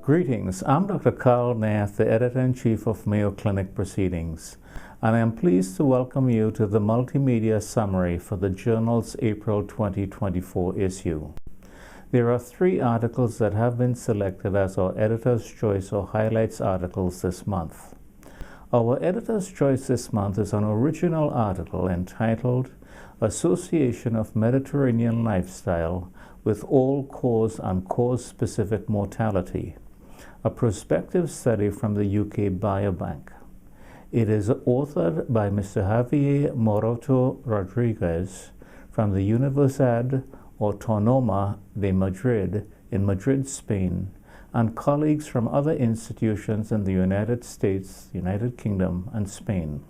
Greetings, I'm Dr. Karl Nath, the Editor-in-Chief of Mayo Clinic Proceedings, and I am pleased to welcome you to the multimedia summary for the journal's April 2024 issue. There are 3 articles that have been selected as our Editor's Choice or Highlights articles this month. Our Editor's Choice this month is an original article entitled Association of Mediterranean Lifestyle with All-Cause and Cause-Specific Mortality, a prospective study from the UK Biobank. It is authored by Mr. Javier Moroto Rodriguez from the Universidad Autónoma de Madrid in Madrid, Spain, and colleagues from other institutions in the United States, United Kingdom, and Spain.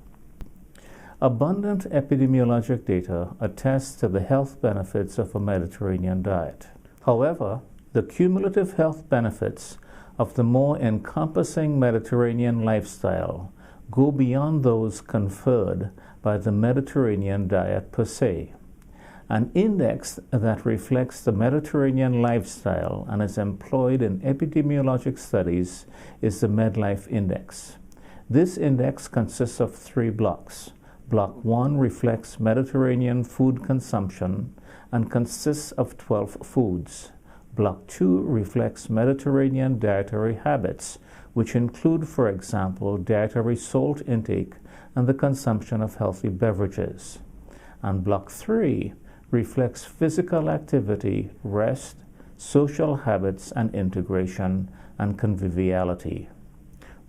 Abundant epidemiologic data attests to the health benefits of a Mediterranean diet. However, the cumulative health benefits of the more encompassing Mediterranean lifestyle go beyond those conferred by the Mediterranean diet per se. An index that reflects the Mediterranean lifestyle and is employed in epidemiologic studies is the MedLife Index. This index consists of 3 blocks. Block 1 reflects Mediterranean food consumption and consists of 12 foods. Block 2 reflects Mediterranean dietary habits, which include, for example, dietary salt intake and the consumption of healthy beverages. And Block 3 reflects physical activity, rest, social habits, and integration, and conviviality.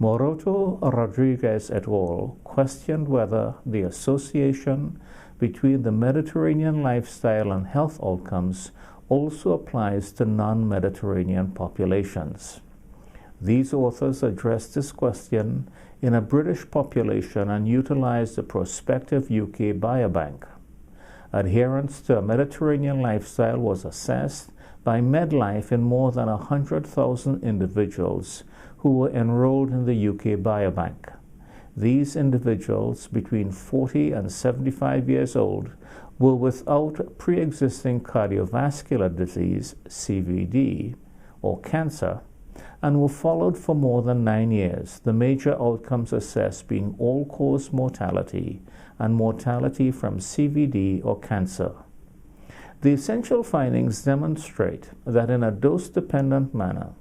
Moroto Rodriguez et al. Questioned whether the association between the Mediterranean lifestyle and health outcomes also applies to non-Mediterranean populations. These authors addressed this question in a British population and utilized the prospective UK Biobank. Adherence to a Mediterranean lifestyle was assessed by MedLife in more than 100,000 individuals who were enrolled in the UK Biobank. These individuals, between 40 and 75 years old, were without pre-existing cardiovascular disease, CVD, or cancer, and were followed for more than 9 years, the major outcomes assessed being all-cause mortality and mortality from CVD or cancer. The essential findings demonstrate that in a dose-dependent manner,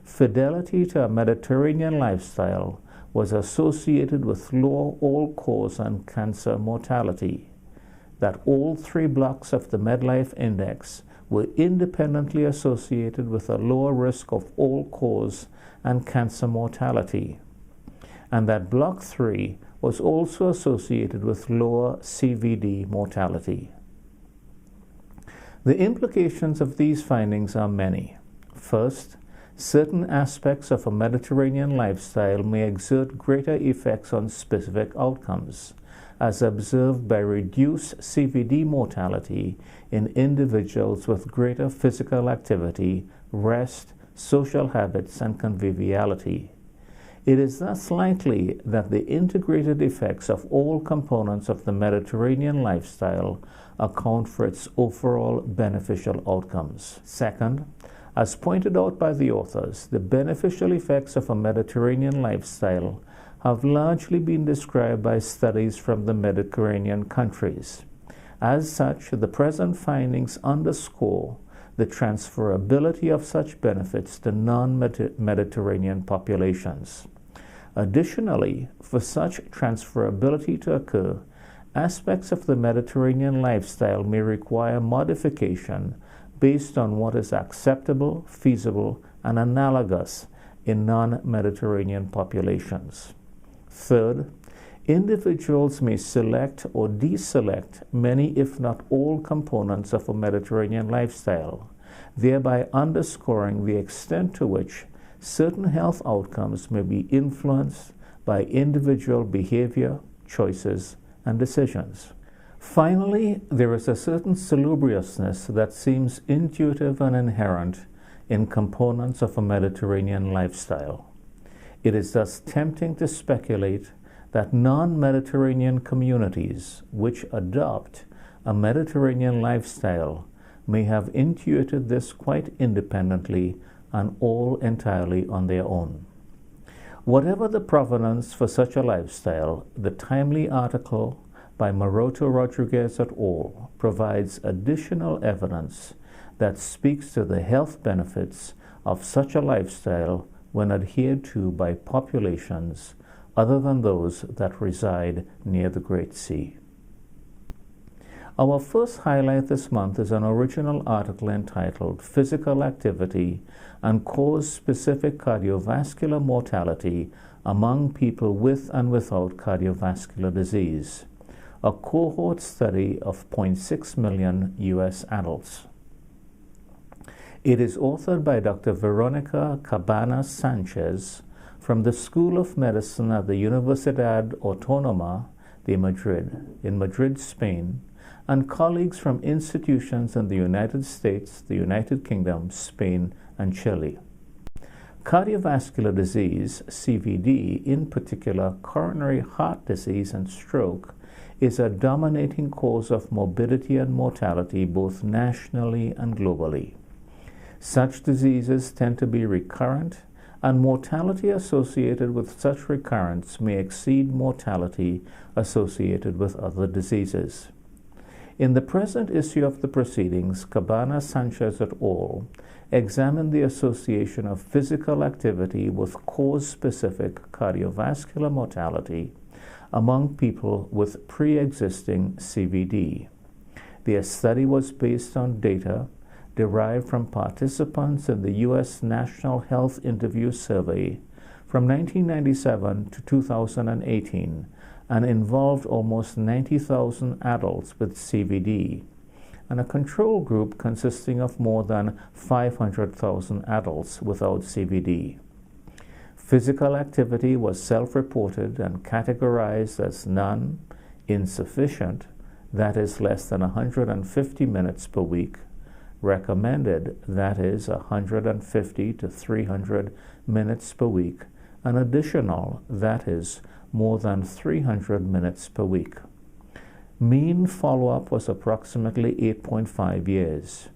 fidelity to a Mediterranean lifestyle was associated with lower all-cause and cancer mortality, that all 3 blocks of the MedLife Index were independently associated with a lower risk of all-cause and cancer mortality, and that Block 3 was also associated with lower CVD mortality. The implications of these findings are many. First, certain aspects of a Mediterranean lifestyle may exert greater effects on specific outcomes, as observed by reduced CVD mortality in individuals with greater physical activity, rest, social habits, and conviviality. It is thus likely that the integrated effects of all components of the Mediterranean lifestyle account for its overall beneficial outcomes. Second, as pointed out by the authors, the beneficial effects of a Mediterranean lifestyle have largely been described by studies from the Mediterranean countries. As such, the present findings underscore the transferability of such benefits to non-Mediterranean populations. Additionally, for such transferability to occur, aspects of the Mediterranean lifestyle may require modification based on what is acceptable, feasible, and analogous in non-Mediterranean populations. Third, individuals may select or deselect many, if not all, components of a Mediterranean lifestyle, thereby underscoring the extent to which certain health outcomes may be influenced by individual behavior, choices, and decisions. Finally, there is a certain salubriousness that seems intuitive and inherent in components of a Mediterranean lifestyle. It is thus tempting to speculate that non-Mediterranean communities which adopt a Mediterranean lifestyle may have intuited this quite independently and all entirely on their own. Whatever the provenance for such a lifestyle, the timely article by Maroto Rodriguez et al. Provides additional evidence that speaks to the health benefits of such a lifestyle when adhered to by populations other than those that reside near the Great Sea. Our first highlight this month is an original article entitled Physical Activity and Cause-Specific Cardiovascular Mortality Among People with and Without Cardiovascular Disease, a cohort study of 0.6 million U.S. adults. It is authored by Dr. Veronica Cabanas Sanchez from the School of Medicine at the Universidad Autónoma de Madrid in Madrid, Spain, and colleagues from institutions in the United States, the United Kingdom, Spain, and Chile. Cardiovascular disease, CVD, in particular coronary heart disease and stroke, is a dominating cause of morbidity and mortality both nationally and globally. Such diseases tend to be recurrent, and mortality associated with such recurrence may exceed mortality associated with other diseases. In the present issue of the Proceedings, Cabanas Sanchez et al. Examined the association of physical activity with cause-specific cardiovascular mortality among people with pre-existing CVD. Their study was based on data derived from participants in the U.S. National Health Interview Survey from 1997 to 2018 and involved almost 90,000 adults with CVD and a control group consisting of more than 500,000 adults without CVD. Physical activity was self-reported and categorized as none, insufficient, that is less than 150 minutes per week, recommended, that is 150 to 300 minutes per week, and additional, that is more than 300 minutes per week. Mean follow-up was approximately 8.5 years.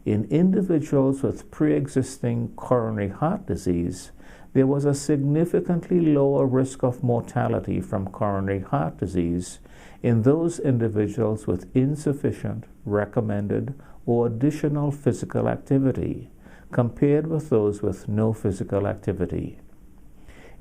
In individuals with pre-existing coronary heart disease, there was a significantly lower risk of mortality from coronary heart disease in those individuals with insufficient, recommended, or additional physical activity compared with those with no physical activity.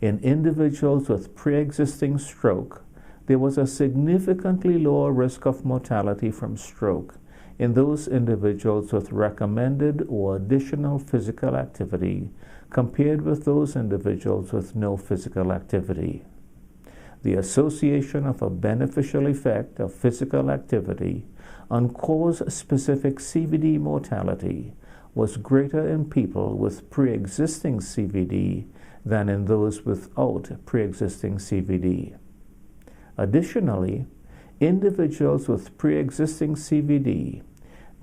In individuals with pre-existing stroke, there was a significantly lower risk of mortality from stroke in those individuals with recommended or additional physical activity compared with those individuals with no physical activity. The association of a beneficial effect of physical activity on cause-specific CVD mortality was greater in people with pre-existing CVD than in those without pre-existing CVD. Additionally, individuals with pre-existing CVD,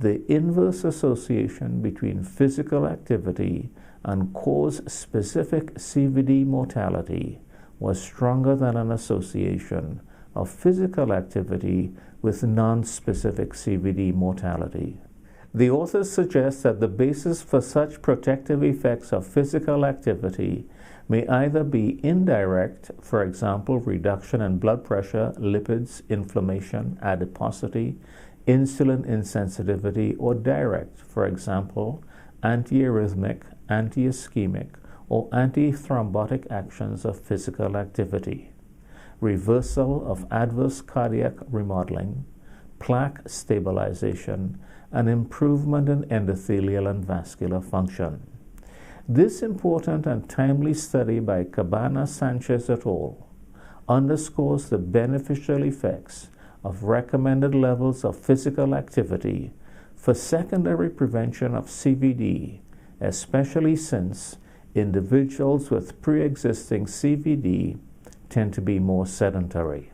the inverse association between physical activity and cause-specific CVD mortality was stronger than an association of physical activity with non-specific CVD mortality. The authors suggest that the basis for such protective effects of physical activity may either be indirect, for example, reduction in blood pressure, lipids, inflammation, adiposity, insulin insensitivity, or direct, for example, antiarrhythmic, anti-ischemic, or antithrombotic actions of physical activity, reversal of adverse cardiac remodeling, plaque stabilization, and improvement in endothelial and vascular function. This important and timely study by Cabanas Sanchez et al. Underscores the beneficial effects of recommended levels of physical activity for secondary prevention of CVD, especially since individuals with pre-existing CVD tend to be more sedentary.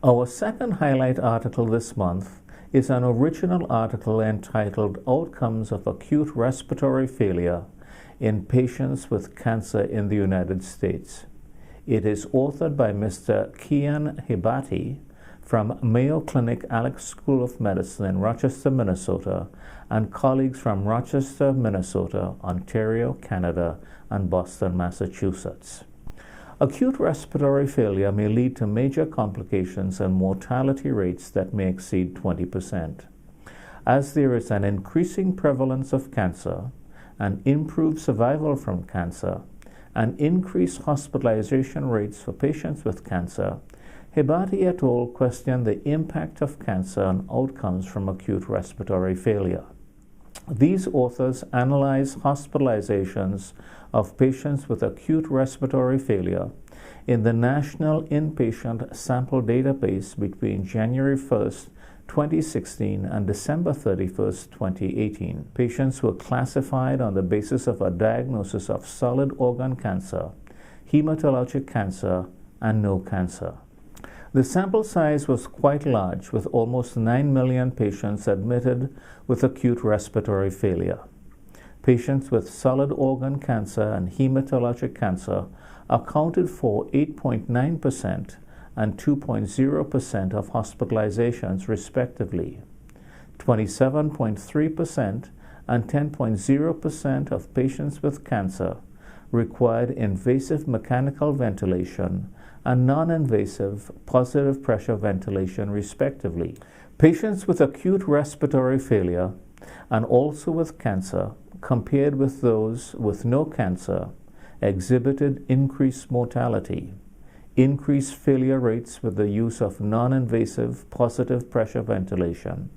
Our second highlight article this month is an original article entitled Outcomes of Acute Respiratory Failure in Patients with Cancer in the United States. It is authored by Mr. Kian Hibati from Mayo Clinic Alex School of Medicine in Rochester, Minnesota, and colleagues from Rochester, Minnesota, Ontario, Canada, and Boston, Massachusetts. Acute respiratory failure may lead to major complications and mortality rates that may exceed 20%. As there is an increasing prevalence of cancer, and improved survival from cancer, and increased hospitalization rates for patients with cancer, Hebati et al. Question the impact of cancer on outcomes from acute respiratory failure. These authors analyze hospitalizations of patients with acute respiratory failure in the National Inpatient Sample Database between January 1st, 2016 and December 31st, 2018. Patients were classified on the basis of a diagnosis of solid organ cancer, hematologic cancer, and no cancer. The sample size was quite large, with almost 9 million patients admitted with acute respiratory failure. Patients with solid organ cancer and hematologic cancer accounted for 8.9% and 2.0% of hospitalizations, respectively. 27.3% and 10.0% of patients with cancer required invasive mechanical ventilation and non-invasive positive pressure ventilation, respectively. Patients with acute respiratory failure and also with cancer, compared with those with no cancer, exhibited increased mortality, increased failure rates with the use of non-invasive positive pressure ventilation,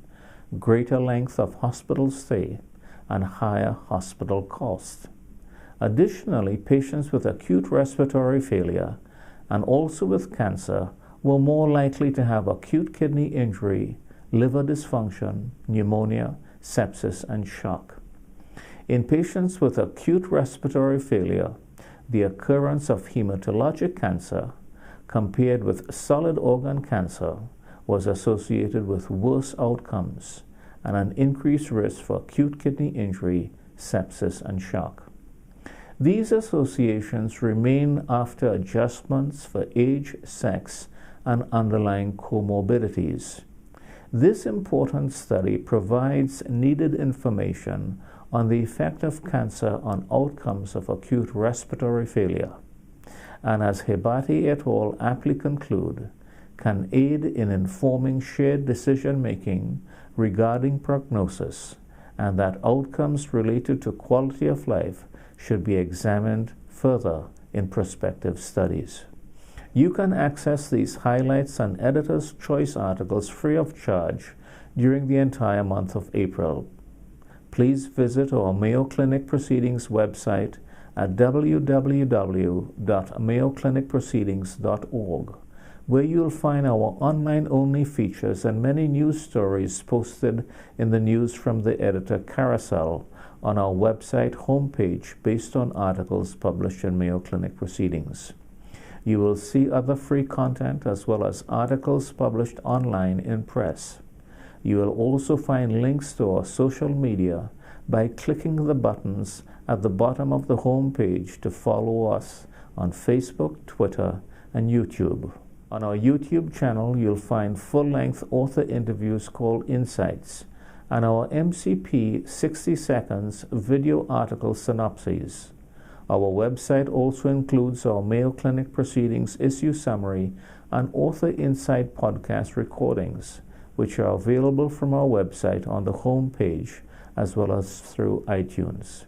greater length of hospital stay, and higher hospital cost. Additionally, patients with acute respiratory failure and also with cancer were more likely to have acute kidney injury, liver dysfunction, pneumonia, sepsis, and shock. In patients with acute respiratory failure, the occurrence of hematologic cancer compared with solid organ cancer was associated with worse outcomes and an increased risk for acute kidney injury, sepsis, and shock. These associations remain after adjustments for age, sex, and underlying comorbidities. This important study provides needed information on the effect of cancer on outcomes of acute respiratory failure, and as Hebati et al. Aptly conclude, can aid in informing shared decision-making regarding prognosis, and that outcomes related to quality of life should be examined further in prospective studies. You can access these highlights and editor's choice articles free of charge during the entire month of April. Please visit our Mayo Clinic Proceedings website at www.mayoclinicproceedings.org, where you'll find our online-only features and many news stories posted in the News from the Editor carousel on our website homepage based on articles published in Mayo Clinic Proceedings. You will see other free content as well as articles published online in press. You will also find links to our social media by clicking the buttons at the bottom of the homepage to follow us on Facebook, Twitter, and YouTube. On our YouTube channel, you'll find full-length author interviews called Insights, and our MCP 60 seconds video article synopses. Our website also includes our Mayo Clinic Proceedings issue summary and Author Insight podcast recordings, which are available from our website on the home page as well as through iTunes.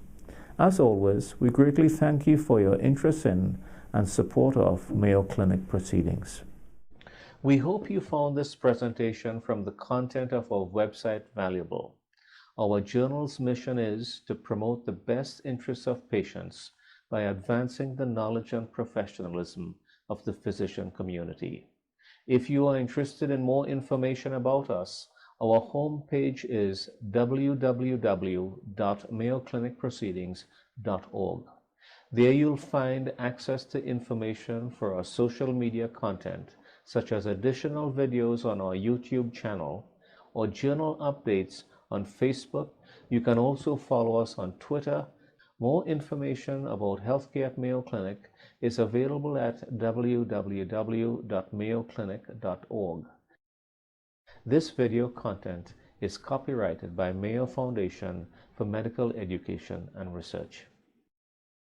As always, we greatly thank you for your interest in and support of Mayo Clinic Proceedings. We hope you found this presentation from the content of our website valuable. Our journal's mission is to promote the best interests of patients by advancing the knowledge and professionalism of the physician community. If you are interested in more information about us, our homepage is www.mayoclinicproceedings.org. There you'll find access to information for our social media content, such as additional videos on our YouTube channel or journal updates on Facebook. You can also follow us on Twitter. More information about healthcare at Mayo Clinic is available at www.mayoclinic.org. This video content is copyrighted by Mayo Foundation for Medical Education and Research.